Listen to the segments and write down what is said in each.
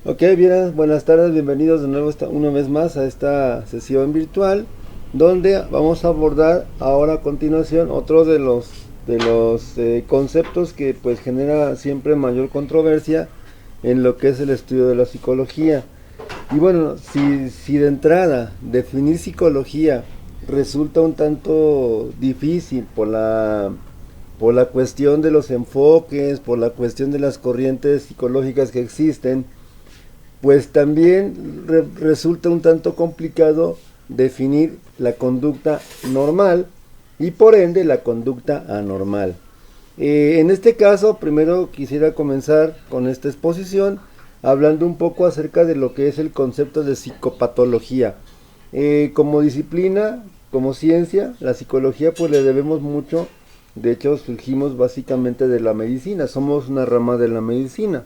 Ok, bien, buenas tardes, bienvenidos de nuevo una vez más a esta sesión virtual donde vamos a abordar ahora a continuación otro de los conceptos que pues genera siempre mayor controversia en lo que es el estudio de la psicología. Y bueno, si de entrada definir psicología resulta un tanto difícil por la cuestión de los enfoques, por la cuestión de las corrientes psicológicas que existen, pues también resulta un tanto complicado definir la conducta normal y por ende la conducta anormal. En este caso, primero quisiera comenzar con esta exposición hablando un poco acerca de lo que es el concepto de psicopatología. Como disciplina, como ciencia, la psicología pues le debemos mucho. De hecho, surgimos básicamente de la medicina, somos una rama de la medicina.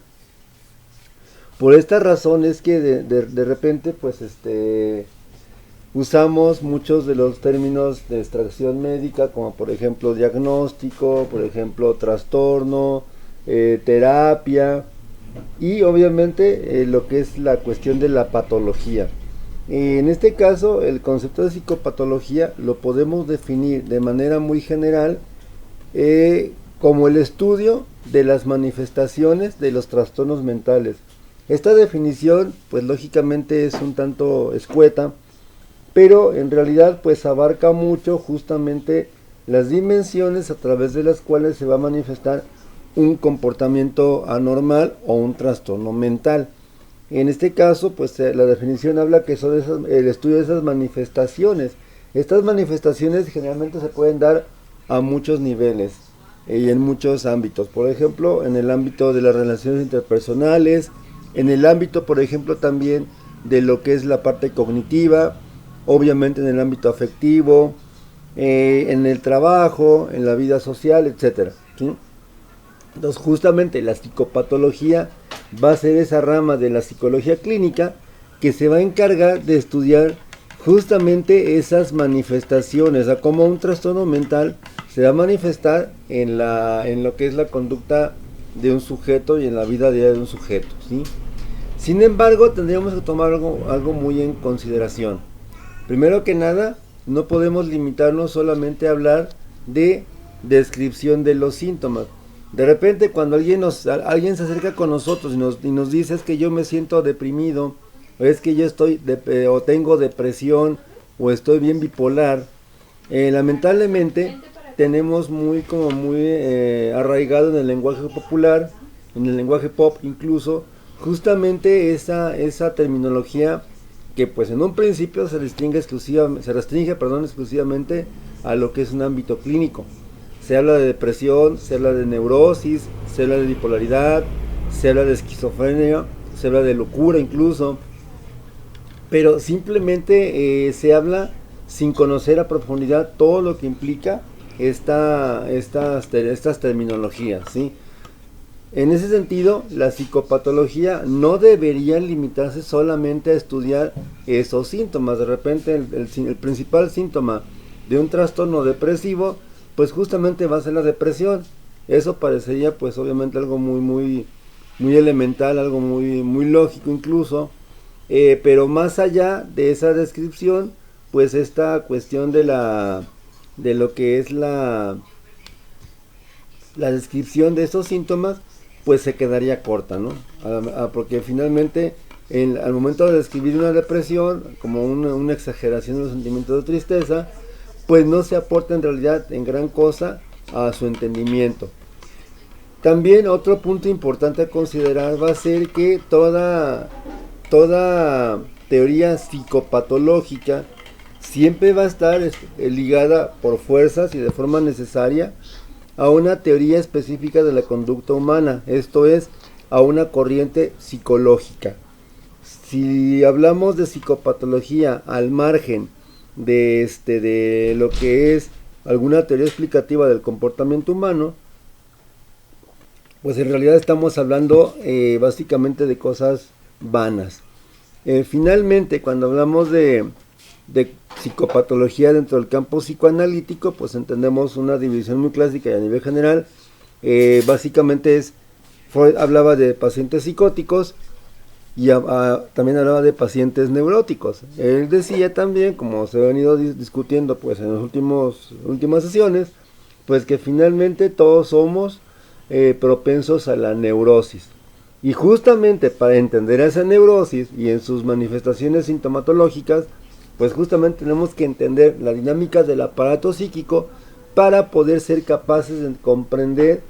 Por esta razón es que de repente pues usamos muchos de los términos de extracción médica, como por ejemplo diagnóstico, por ejemplo trastorno, terapia y obviamente lo que es la cuestión de la patología. En este caso el concepto de psicopatología lo podemos definir de manera muy general como el estudio de las manifestaciones de los trastornos mentales. Esta definición, pues lógicamente es un tanto escueta, pero en realidad pues abarca mucho justamente las dimensiones a través de las cuales se va a manifestar un comportamiento anormal o un trastorno mental. En este caso, pues la definición habla que son el estudio de esas manifestaciones. Estas manifestaciones generalmente se pueden dar a muchos niveles y en muchos ámbitos. Por ejemplo, en el ámbito de las relaciones interpersonales, en el ámbito, por ejemplo, también de lo que es la parte cognitiva, obviamente en el ámbito afectivo, en el trabajo, en la vida social, etcétera, ¿sí? Entonces, justamente la psicopatología va a ser esa rama de la psicología clínica que se va a encargar de estudiar justamente esas manifestaciones, a cómo un trastorno mental se va a manifestar en lo que es la conducta de un sujeto y en la vida diaria de un sujeto, ¿sí? Sin embargo, tendríamos que tomar algo muy en consideración. Primero que nada, no podemos limitarnos solamente a hablar de descripción de los síntomas. De repente, cuando alguien se acerca con nosotros y nos dice es que yo me siento deprimido, o es que yo o tengo depresión, o estoy bien bipolar, lamentablemente tenemos muy arraigado en el lenguaje popular, en el lenguaje pop incluso, justamente esa terminología que pues en un principio se restringe exclusivamente a lo que es un ámbito clínico. Se habla de depresión, se habla de neurosis, se habla de bipolaridad, se habla de esquizofrenia, se habla de locura incluso, pero simplemente se habla sin conocer a profundidad todo lo que implica estas terminologías, ¿sí? En ese sentido, la psicopatología no debería limitarse solamente a estudiar esos síntomas. De repente, el principal síntoma de un trastorno depresivo, pues justamente va a ser la depresión. Eso parecería, pues obviamente algo muy elemental, algo muy lógico incluso. Pero más allá de esa descripción, pues esta cuestión de lo que es la descripción de esos síntomas pues se quedaría corta, ¿no? Porque finalmente al momento de describir una depresión como una exageración de los sentimientos de tristeza, pues no se aporta en realidad en gran cosa a su entendimiento. También otro punto importante a considerar va a ser que toda teoría psicopatológica siempre va a estar ligada por fuerzas y de forma necesaria a una teoría específica de la conducta humana, esto es, a una corriente psicológica. Si hablamos de psicopatología al margen de lo que es alguna teoría explicativa del comportamiento humano, pues en realidad estamos hablando básicamente de cosas vanas. Finalmente, cuando hablamos de psicopatología dentro del campo psicoanalítico, pues entendemos una división muy clásica y a nivel general. Básicamente Freud hablaba de pacientes psicóticos y también hablaba de pacientes neuróticos. Él decía también, como se ha venido discutiendo pues en las últimas sesiones, pues que finalmente todos somos propensos a la neurosis. Y justamente para entender esa neurosis y en sus manifestaciones sintomatológicas, pues justamente tenemos que entender la dinámica del aparato psíquico para poder ser capaces de comprender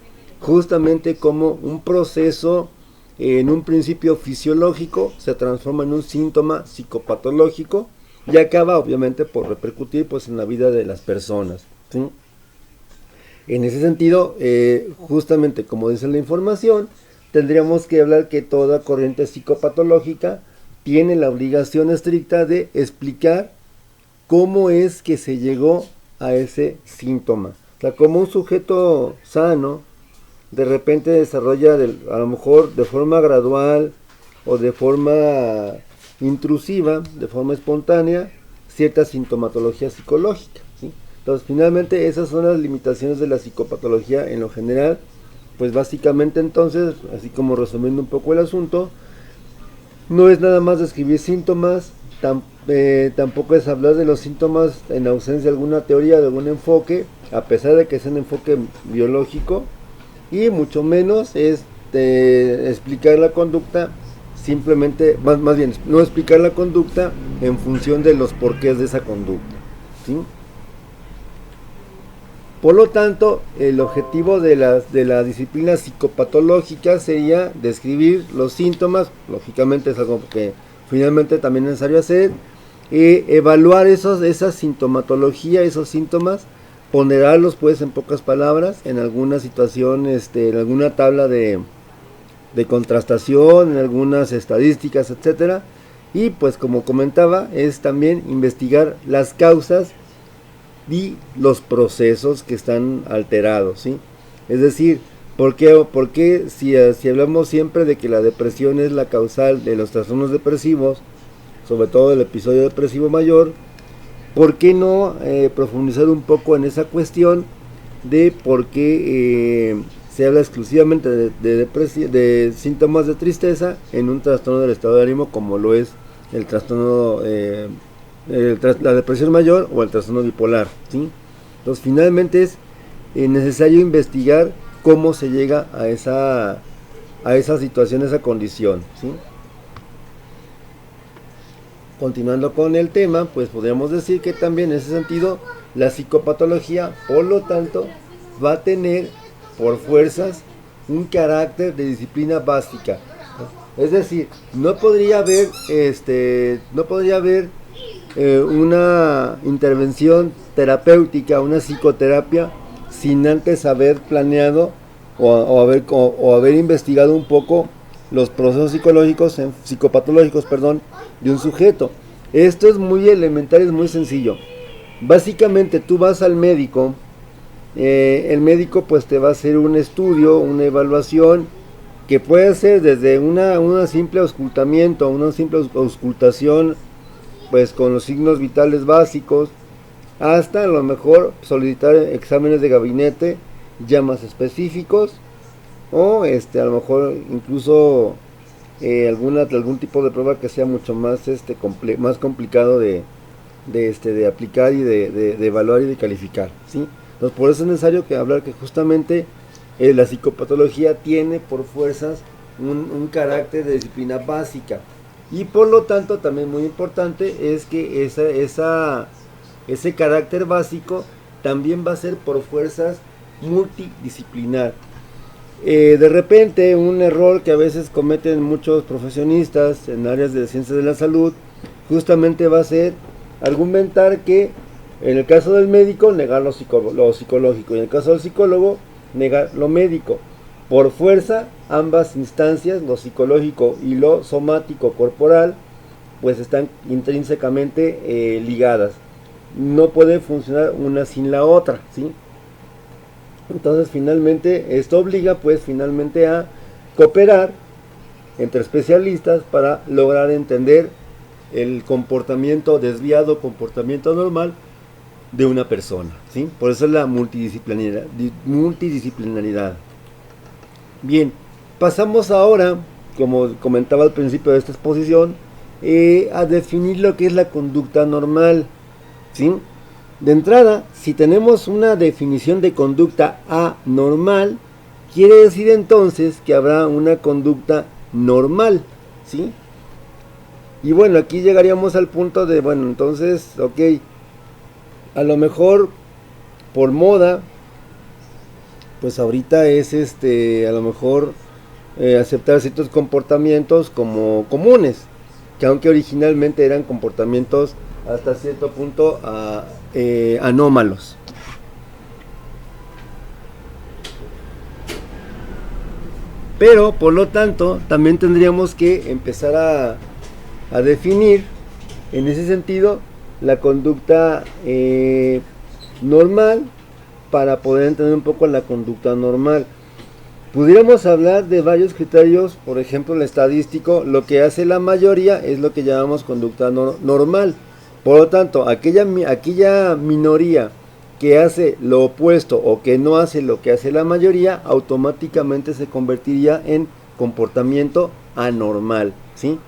justamente cómo un proceso en un principio fisiológico se transforma en un síntoma psicopatológico y acaba obviamente por repercutir pues en la vida de las personas, ¿sí? En ese sentido, justamente como dice la información, tendríamos que hablar que toda corriente psicopatológica tiene la obligación estricta de explicar cómo es que se llegó a ese síntoma. O sea, como un sujeto sano de repente desarrolla a lo mejor de forma gradual o de forma intrusiva, de forma espontánea, cierta sintomatología psicológica, ¿sí? Entonces, finalmente esas son las limitaciones de la psicopatología en lo general. Pues básicamente entonces, así como resumiendo un poco el asunto, no es nada más describir síntomas, tampoco es hablar de los síntomas en ausencia de alguna teoría, de algún enfoque, a pesar de que sea un enfoque biológico, y mucho menos es explicar la conducta simplemente, más bien, no explicar la conducta en función de los porqués de esa conducta, ¿sí? Por lo tanto, el objetivo de la disciplina psicopatológica sería describir los síntomas, lógicamente es algo que finalmente también es necesario hacer, evaluar esa sintomatología, esos síntomas, ponderarlos pues en pocas palabras, en alguna situación, en alguna tabla de contrastación, en algunas estadísticas, etcétera, y pues como comentaba, es también investigar las causas y los procesos que están alterados, ¿sí? Es decir, ¿por qué si hablamos siempre de que la depresión es la causal de los trastornos depresivos, sobre todo el episodio depresivo mayor, ¿por qué no profundizar un poco en esa cuestión de por qué se habla exclusivamente de síntomas de tristeza en un trastorno del estado de ánimo como lo es el trastorno la depresión mayor o el trastorno bipolar, ¿sí? Entonces finalmente es necesario investigar cómo se llega a esa situación, a esa condición, ¿sí? Continuando con el tema, pues podríamos decir que también en ese sentido la psicopatología, por lo tanto, va a tener por fuerzas un carácter de disciplina básica, ¿no? Es decir, no podría haber una intervención terapéutica, una psicoterapia, sin antes haber planeado o haber investigado un poco los procesos psicopatológicos, de un sujeto. Esto es muy elemental, es muy sencillo. Básicamente tú vas al médico, el médico pues te va a hacer un estudio, una evaluación, que puede ser desde una simple auscultamiento, una simple auscultación pues con los signos vitales básicos, hasta a lo mejor solicitar exámenes de gabinete ya más específicos, o a lo mejor incluso algún tipo de prueba que sea mucho más más complicado de aplicar y de evaluar y de calificar, ¿sí? Entonces por eso es necesario hablar que justamente la psicopatología tiene por fuerzas un carácter de disciplina básica, y por lo tanto también muy importante es que ese carácter básico también va a ser por fuerzas multidisciplinar. De repente un error que a veces cometen muchos profesionistas en áreas de ciencias de la salud justamente va a ser argumentar que en el caso del médico negar lo psicológico, y en el caso del psicólogo negar lo médico. Por fuerza ambas instancias, lo psicológico y lo somático corporal, pues están intrínsecamente ligadas, no puede funcionar una sin la otra, ¿sí? Entonces finalmente esto obliga pues finalmente a cooperar entre especialistas para lograr entender el comportamiento desviado, comportamiento normal de una persona, ¿sí? Por eso es la multidisciplinaridad. Bien, pasamos ahora como comentaba al principio de esta exposición, a definir lo que es la conducta normal, ¿sí? De entrada, si tenemos una definición de conducta anormal, quiere decir entonces que habrá una conducta normal, ¿sí? Y bueno, aquí llegaríamos al punto de, bueno, entonces, ok, a lo mejor por moda, pues ahorita es a lo mejor aceptar ciertos comportamientos como comunes, que aunque originalmente eran comportamientos hasta cierto punto anómalos. Pero por lo tanto también tendríamos que empezar a definir en ese sentido la conducta normal para poder entender un poco la conducta normal. Pudiéramos hablar de varios criterios, por ejemplo el estadístico, lo que hace la mayoría es lo que llamamos conducta normal. Por lo tanto, aquella minoría que hace lo opuesto o que no hace lo que hace la mayoría, automáticamente se convertiría en comportamiento anormal, ¿sí?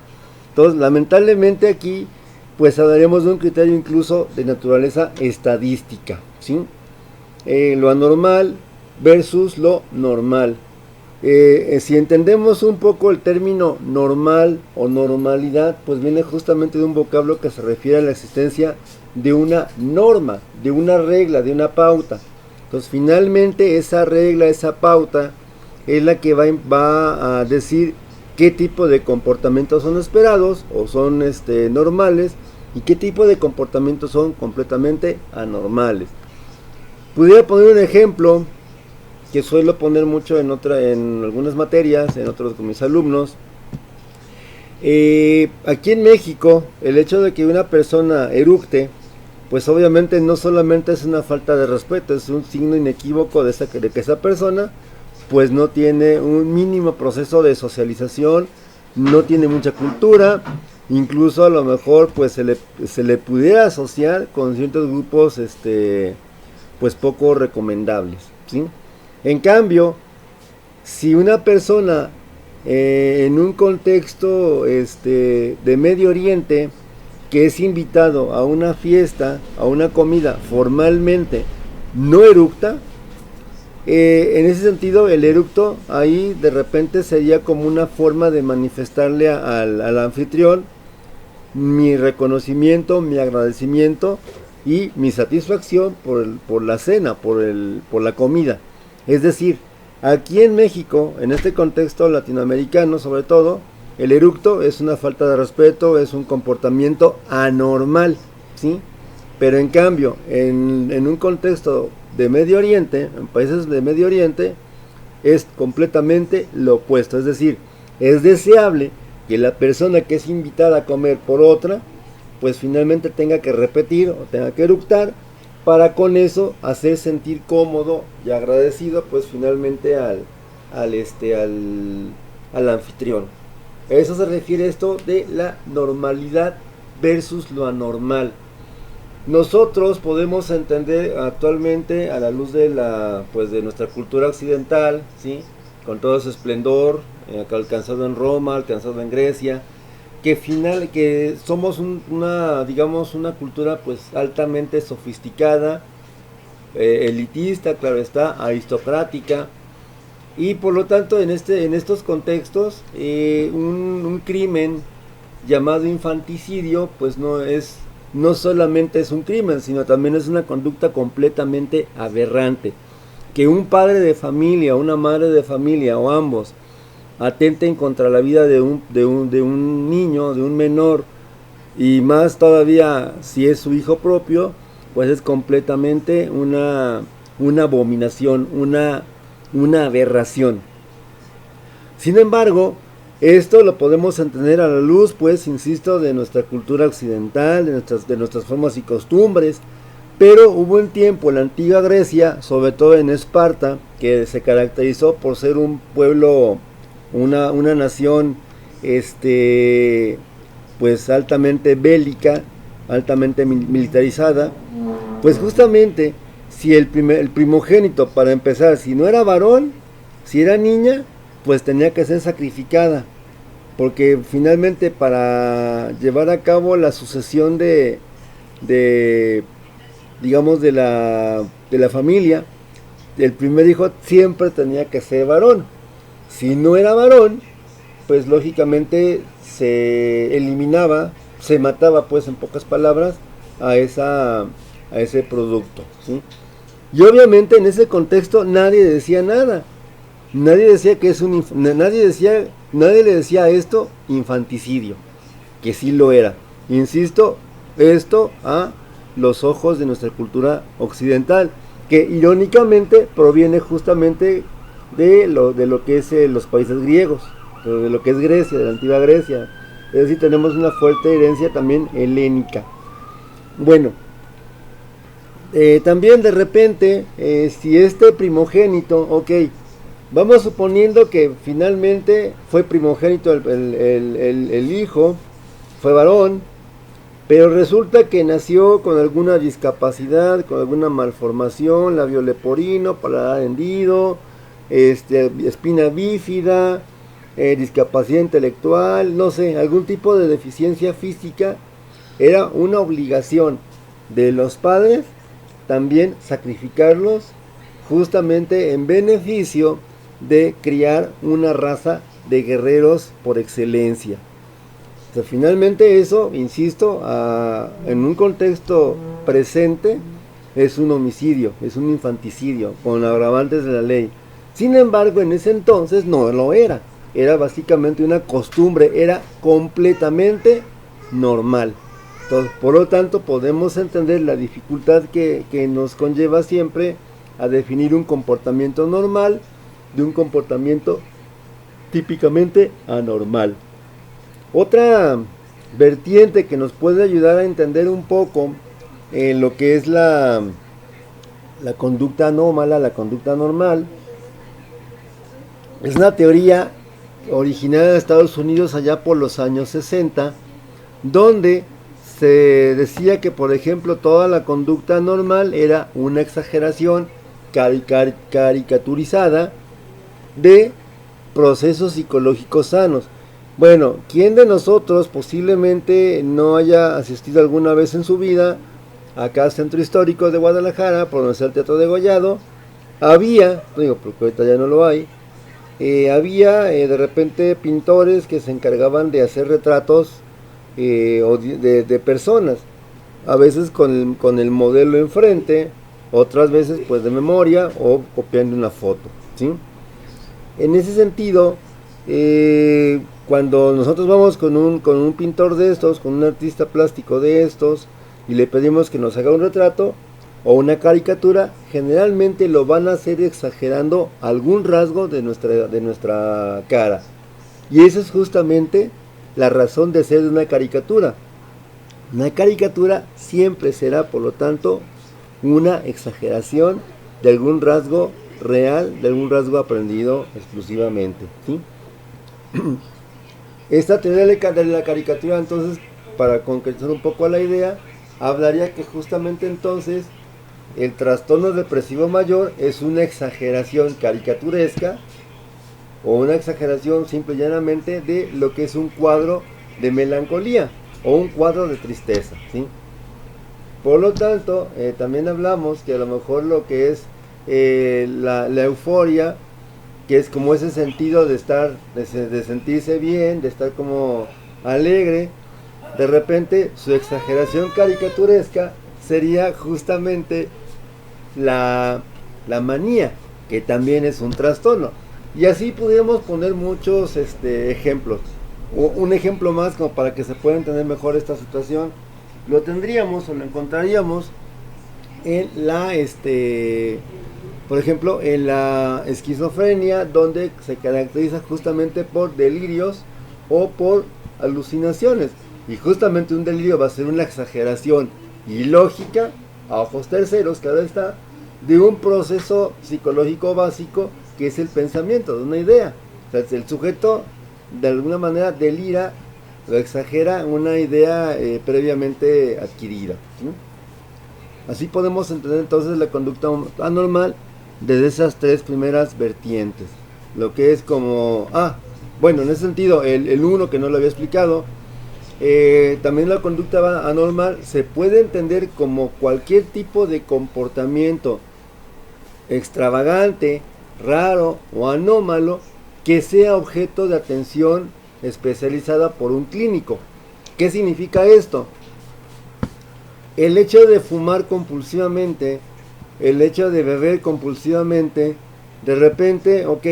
Entonces, lamentablemente aquí, pues hablaremos de un criterio incluso de naturaleza estadística, ¿sí? Lo anormal versus lo normal. Si entendemos un poco el término normal o normalidad, pues viene justamente de un vocablo que se refiere a la existencia de una norma, de una regla, de una pauta. Entonces finalmente esa regla, esa pauta es la que va a decir qué tipo de comportamientos son esperados o son normales y qué tipo de comportamientos son completamente anormales. Pudiera poner un ejemplo que suelo poner mucho en algunas materias, en otros con mis alumnos. Aquí en México, el hecho de que una persona eructe, pues obviamente no solamente es una falta de respeto, es un signo inequívoco de que esa persona pues no tiene un mínimo proceso de socialización, no tiene mucha cultura, incluso a lo mejor pues se le pudiera asociar con ciertos grupos pues poco recomendables, ¿sí? En cambio, si una persona en un contexto de Medio Oriente, que es invitado a una fiesta, a una comida formalmente, no eructa, en ese sentido el eructo ahí de repente sería como una forma de manifestarle al anfitrión mi reconocimiento, mi agradecimiento y mi satisfacción por la cena, por la comida. Es decir, aquí en México, en este contexto latinoamericano sobre todo, el eructo es una falta de respeto, es un comportamiento anormal, ¿sí? Pero en cambio, en un contexto de Medio Oriente, en países de Medio Oriente, es completamente lo opuesto. Es decir, es deseable que la persona que es invitada a comer por otra, pues finalmente tenga que repetir o tenga que eructar, para con eso hacer sentir cómodo y agradecido pues finalmente al anfitrión. A eso se refiere esto de la normalidad versus lo anormal. Nosotros podemos entender actualmente a la luz de de nuestra cultura occidental, ¿sí? Con todo su esplendor, alcanzado en Roma, alcanzado en Grecia, que somos una cultura pues altamente sofisticada, elitista, claro está, aristocrática, y por lo tanto en estos contextos un crimen llamado infanticidio pues no solamente es un crimen, sino también es una conducta completamente aberrante. Que un padre de familia, una madre de familia o ambos atenten contra la vida de un niño, de un menor, y más todavía si es su hijo propio, pues es completamente una abominación, una aberración. Sin embargo, esto lo podemos entender a la luz, pues, insisto, de nuestra cultura occidental, de nuestras formas y costumbres. Pero hubo un tiempo en la antigua Grecia, sobre todo en Esparta, que se caracterizó por ser un pueblo, una nación, pues altamente bélica, altamente militarizada. Pues justamente, si el primogénito, para empezar, si no era varón, si era niña, pues tenía que ser sacrificada. porque finalmente para llevar a cabo la sucesión de digamos, de la familia, el primer hijo siempre tenía que ser varón. Si no era varón, pues lógicamente se eliminaba, se mataba, pues en pocas palabras, a ese producto, ¿sí? Y obviamente en ese contexto nadie decía nada. Nadie decía que es nadie le decía a esto infanticidio, que sí lo era. Insisto, esto a los ojos de nuestra cultura occidental, que irónicamente proviene justamente de lo que es los países griegos, de lo que es Grecia, de la antigua Grecia. Es decir, tenemos una fuerte herencia también helénica. Bueno, también de repente, si este primogénito, ok, vamos suponiendo que finalmente fue primogénito el hijo, fue varón, pero resulta que nació con alguna discapacidad, con alguna malformación, labio leporino, paladar hendido, espina bífida, discapacidad intelectual, no sé, algún tipo de deficiencia física. Era una obligación de los padres también sacrificarlos justamente en beneficio de criar una raza de guerreros por excelencia. O sea, finalmente eso, insisto, en un contexto presente es un homicidio, es un infanticidio con agravantes de la ley. Sin embargo, en ese entonces no lo era. Era básicamente una costumbre, era completamente normal. Entonces, por lo tanto, podemos entender la dificultad que nos conlleva siempre a definir un comportamiento normal de un comportamiento típicamente anormal. Otra vertiente que nos puede ayudar a entender un poco lo que es la conducta anómala, la conducta normal, es una teoría originada en Estados Unidos allá por los años 60, donde se decía que, por ejemplo, toda la conducta normal era una exageración caricaturizada de procesos psicológicos sanos. Bueno, ¿quién de nosotros posiblemente no haya asistido alguna vez en su vida acá al Centro Histórico de Guadalajara, por donde está el Teatro Degollado? Había, digo, porque ahorita ya no lo hay, había de repente pintores que se encargaban de hacer retratos de personas, a veces con el modelo enfrente, otras veces pues de memoria o copiando una foto, ¿sí? En ese sentido, cuando nosotros vamos con un pintor de estos, con un artista plástico de estos, y le pedimos que nos haga un retrato o una caricatura, generalmente lo van a hacer exagerando algún rasgo de nuestra cara. Y esa es justamente la razón de ser de una caricatura. Una caricatura siempre será, por lo tanto, una exageración de algún rasgo real, de algún rasgo aprendido exclusivamente, ¿sí? Esta teoría de la caricatura, entonces, para concretar un poco la idea, hablaría que justamente entonces el trastorno depresivo mayor es una exageración caricaturesca o una exageración simple y llanamente de lo que es un cuadro de melancolía o un cuadro de tristeza, ¿sí? Por lo tanto, también hablamos que a lo mejor lo que es la euforia, que es como ese sentido de estar, de sentirse bien, de estar como alegre, de repente su exageración caricaturesca sería justamente la manía, que también es un trastorno. Y así pudiéramos poner muchos ejemplos. Un ejemplo más como para que se pueda entender mejor esta situación, lo tendríamos o lo encontraríamos en por ejemplo, en la esquizofrenia, donde se caracteriza justamente por delirios o por alucinaciones. Y justamente un delirio va a ser una exageración ilógica, a ojos terceros, claro está, de un proceso psicológico básico que es el pensamiento, de una idea. O sea, el sujeto de alguna manera delira o exagera una idea previamente adquirida, ¿sí? Así podemos entender entonces la conducta anormal desde esas tres primeras vertientes. Lo que es como, bueno, en ese sentido, el uno que no lo había explicado, también la conducta anormal se puede entender como cualquier tipo de comportamiento extravagante, raro o anómalo que sea objeto de atención especializada por un clínico. ¿Qué significa esto? El hecho de fumar compulsivamente, el hecho de beber compulsivamente, de repente, ok,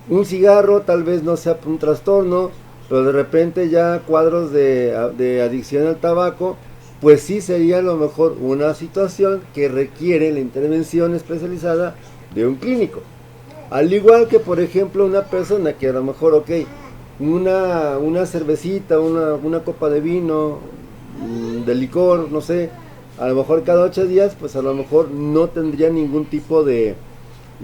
un cigarro tal vez no sea un trastorno, pero de repente ya cuadros de adicción al tabaco, pues sí sería a lo mejor una situación que requiere la intervención especializada de un clínico. Al igual que, por ejemplo, una persona que a lo mejor, ok, una cervecita, una copa de vino, de licor, no sé, a lo mejor cada 8 días, pues a lo mejor no tendría ningún tipo de,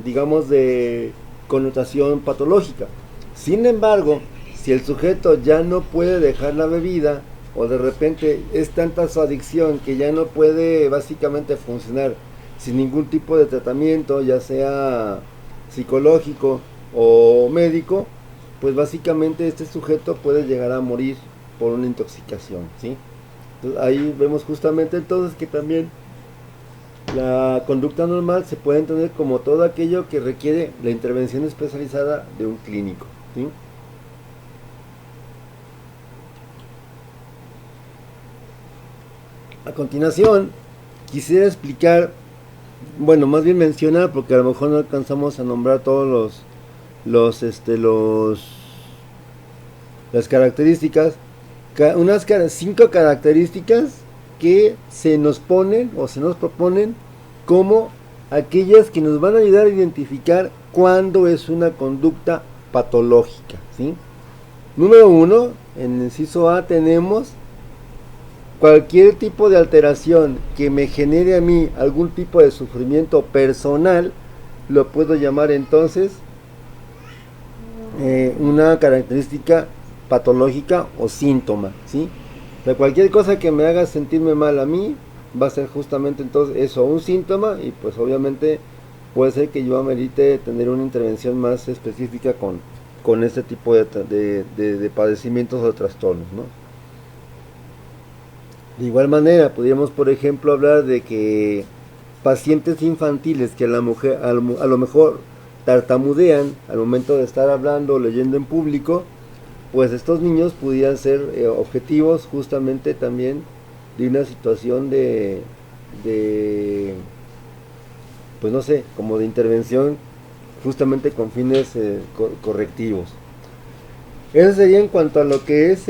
digamos, de connotación patológica. Sin embargo, si el sujeto ya no puede dejar la bebida, o de repente es tanta su adicción que ya no puede básicamente funcionar sin ningún tipo de tratamiento, ya sea psicológico o médico, pues básicamente este sujeto puede llegar a morir por una intoxicación, ¿sí? Entonces, ahí vemos justamente entonces que también la conducta normal se puede entender como todo aquello que requiere la intervención especializada de un clínico, ¿sí? A continuación, quisiera explicar, bueno, más bien mencionar, porque a lo mejor no alcanzamos a nombrar todos las características, unas 5 características que se nos ponen o se nos proponen como aquellas que nos van a ayudar a identificar cuándo es una conducta patológica, ¿sí? Número 1, en el inciso A tenemos cualquier tipo de alteración que me genere a mí algún tipo de sufrimiento personal, lo puedo llamar entonces una característica patológica o síntoma, ¿sí? O sea, cualquier cosa que me haga sentirme mal a mí va a ser justamente entonces eso, un síntoma, y pues obviamente puede ser que yo amerite tener una intervención más específica con este tipo de padecimientos o trastornos, ¿no? De igual manera, podríamos por ejemplo hablar de que pacientes infantiles que a lo mejor tartamudean al momento de estar hablando o leyendo en público, pues estos niños pudieran ser objetivos justamente también de una situación pues no sé, como de intervención justamente con fines correctivos. Eso sería en cuanto a lo que es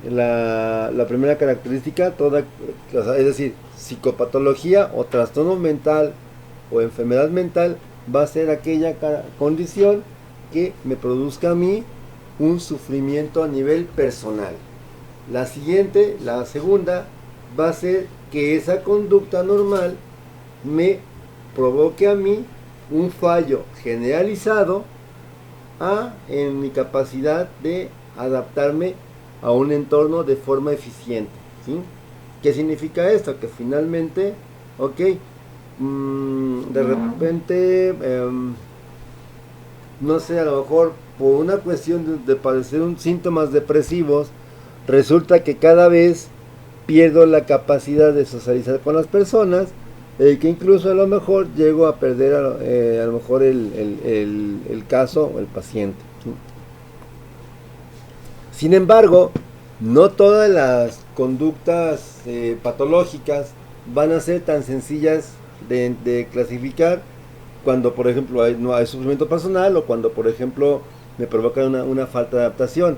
la primera característica, o sea, es decir, psicopatología o trastorno mental o enfermedad mental va a ser aquella condición que me produzca a mí un sufrimiento a nivel personal. La siguiente, la segunda, va a ser que esa conducta normal me provoque a mí un fallo generalizado en mi capacidad de adaptarme a un entorno de forma eficiente, ¿sí? ¿Qué significa esto? Que finalmente, ok, de repente, no sé, a lo mejor por una cuestión de padecer síntomas depresivos, resulta que cada vez pierdo la capacidad de socializar con las personas, que incluso a lo mejor llego a perder a lo mejor el caso o el paciente, ¿sí? Sin embargo, no todas las conductas patológicas van a ser tan sencillas de clasificar cuando, por ejemplo, no hay sufrimiento personal o cuando, por ejemplo, me provoca una falta de adaptación.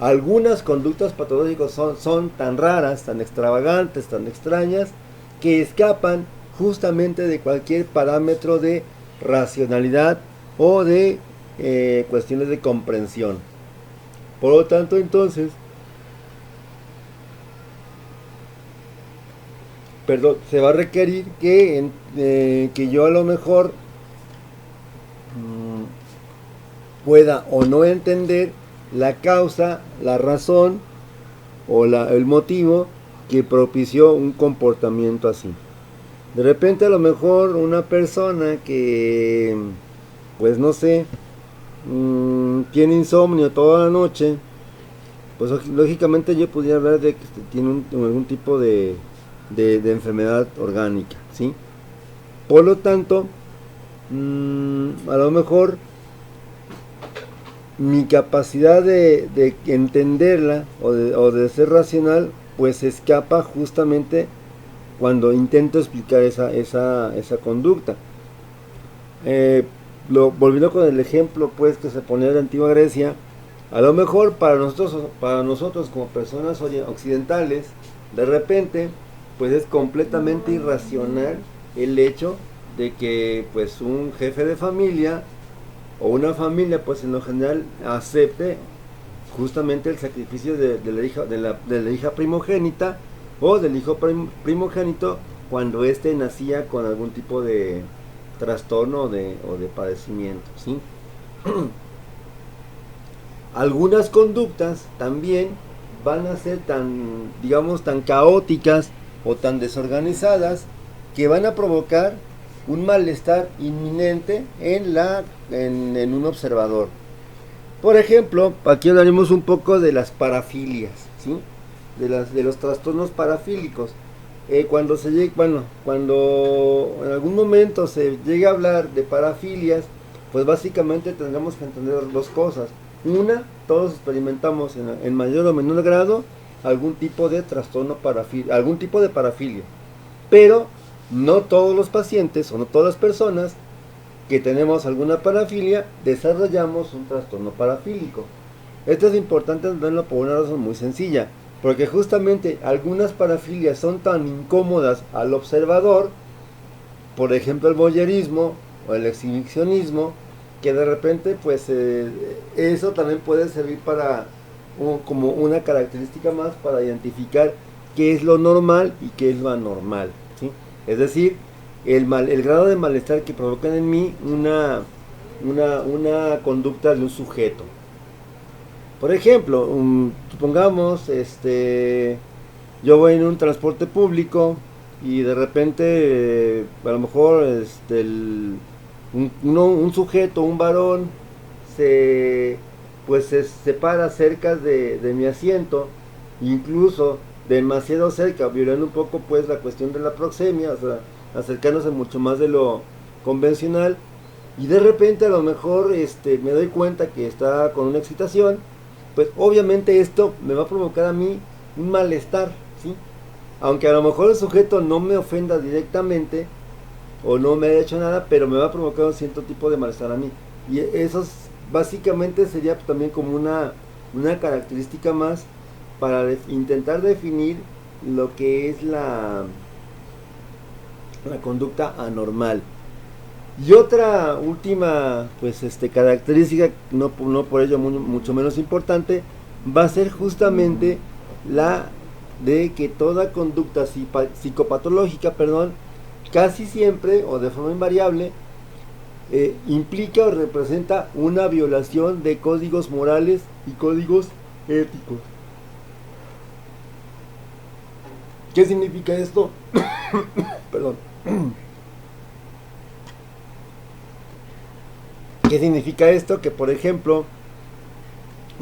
Algunas conductas patológicas son tan raras, tan extravagantes, tan extrañas, que escapan justamente de cualquier parámetro de racionalidad o de cuestiones de comprensión. Por lo tanto, entonces, se va a requerir que yo a lo mejor pueda o no entender la causa, la razón o el motivo que propició un comportamiento así. De repente a lo mejor una persona que, pues no sé, tiene insomnio toda la noche, pues lógicamente yo podría hablar de que tiene algún tipo de enfermedad orgánica, ¿sí? Por lo tanto, a lo mejor mi capacidad de entenderla o de ser racional, pues escapa justamente cuando intento explicar esa conducta. Volviendo con el ejemplo pues que se ponía de la antigua Grecia, a lo mejor para nosotros como personas occidentales, de repente, pues es completamente irracional el hecho de que pues un jefe de familia o una familia pues en lo general acepte justamente el sacrificio de la hija primogénita o del hijo primogénito cuando éste nacía con algún tipo de trastorno o de padecimiento, ¿sí? Algunas conductas también van a ser tan, digamos, tan caóticas o tan desorganizadas que van a provocar un malestar inminente en un observador. Por ejemplo, aquí hablaremos un poco de las parafilias, ¿sí? De los trastornos parafílicos. Cuando en algún momento se llegue a hablar de parafilias, pues básicamente tendremos que entender dos cosas. Una, todos experimentamos en mayor o menor grado algún tipo de trastorno algún tipo de parafilia. Pero no todos los pacientes o no todas las personas que tenemos alguna parafilia desarrollamos un trastorno parafílico. Esto es importante entenderlo por una razón muy sencilla, porque justamente algunas parafilias son tan incómodas al observador, por ejemplo el voyerismo o el exhibicionismo, que de repente pues eso también puede servir como una característica más para identificar qué es lo normal y qué es lo anormal, ¿sí? Es decir, el grado de malestar que provocan en mí una conducta de un sujeto. Por ejemplo, supongamos, yo voy en un transporte público y de repente, a lo mejor, un sujeto, un varón, se para cerca de mi asiento, incluso demasiado cerca, violando un poco pues la cuestión de la proxemia, o sea, acercándose mucho más de lo convencional, y de repente a lo mejor me doy cuenta que está con una excitación, pues obviamente esto me va a provocar a mí un malestar, ¿sí? Aunque a lo mejor el sujeto no me ofenda directamente o no me haya hecho nada, pero me va a provocar un cierto tipo de malestar a mí. Y eso básicamente sería también como una característica más para intentar definir lo que es la conducta anormal. Y otra última pues característica, no por ello mucho menos importante, va a ser justamente la de que toda conducta psicopatológica, casi siempre o de forma invariable implica o representa una violación de códigos morales y códigos éticos. ¿Qué significa esto? Perdón. ¿Qué significa esto? Que por ejemplo,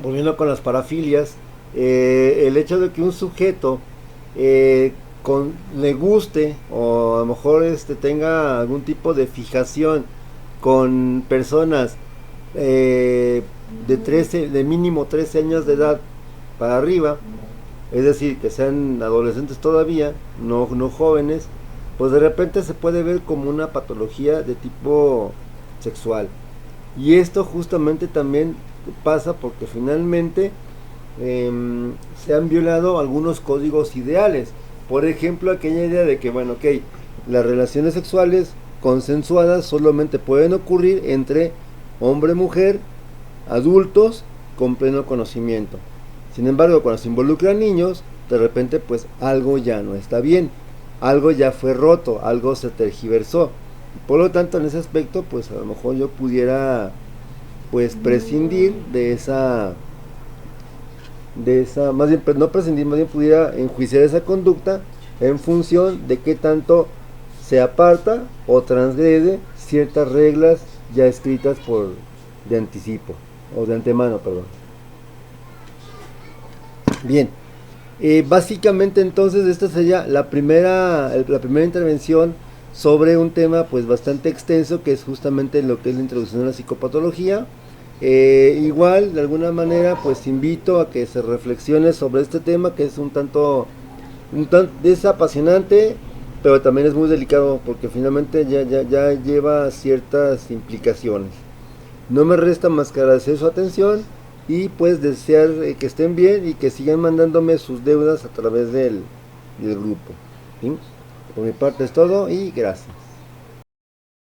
volviendo con las parafilias, el hecho de que un sujeto le guste o a lo mejor tenga algún tipo de fijación con personas de mínimo 13 años de edad para arriba, es decir, que sean adolescentes todavía, no jóvenes, pues de repente se puede ver como una patología de tipo sexual. Y esto justamente también pasa porque finalmente se han violado algunos códigos ideales. Por ejemplo, aquella idea de que, las relaciones sexuales consensuadas solamente pueden ocurrir entre hombre-mujer, adultos, con pleno conocimiento. Sin embargo, cuando se involucran niños, de repente pues algo ya no está bien, algo ya fue roto, algo se tergiversó. Por lo tanto, en ese aspecto, pues a lo mejor yo pudiera pues prescindir de esa más bien, no prescindir, más bien pudiera enjuiciar esa conducta en función de qué tanto se aparta o transgrede ciertas reglas ya escritas de anticipo, o de antemano, perdón. Bien, básicamente entonces esta sería la primera intervención sobre un tema pues bastante extenso, que es justamente lo que es la introducción a la psicopatología. Igual de alguna manera pues invito a que se reflexione sobre este tema, que es es apasionante, pero también es muy delicado, porque finalmente ya lleva ciertas implicaciones. No me resta más que agradecer su atención y pues desear que estén bien y que sigan mandándome sus deudas a través del grupo. ¿Sí? Por mi parte es todo y gracias.